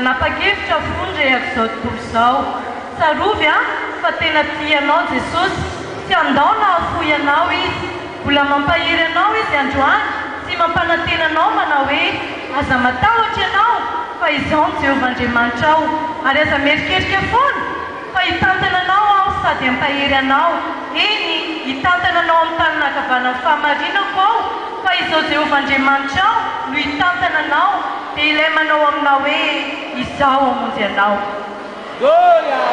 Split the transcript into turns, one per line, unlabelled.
nanapa-kevitra fondrehako izao tontolo izao. Tsarovy fa tena tianao Jesosy, tsy andao na afoy anao izy. Mbola mampahery anao izy androany, sy mampanantenanao manao hoe aza matahotra ianao fa izao ny Jehovah-Andriamanitra ao, ary aza mierikerika foana fa hitantana anao aho sady hampahery anao. Eny, hitantana anao amin'ny tanana ankavanan'ny fahamarinako ao, fa izao Jehovah-Andriamanitra ao no hitantana anao, dia ilay manao aminao hoe izaho hamonjy anao.
Glória!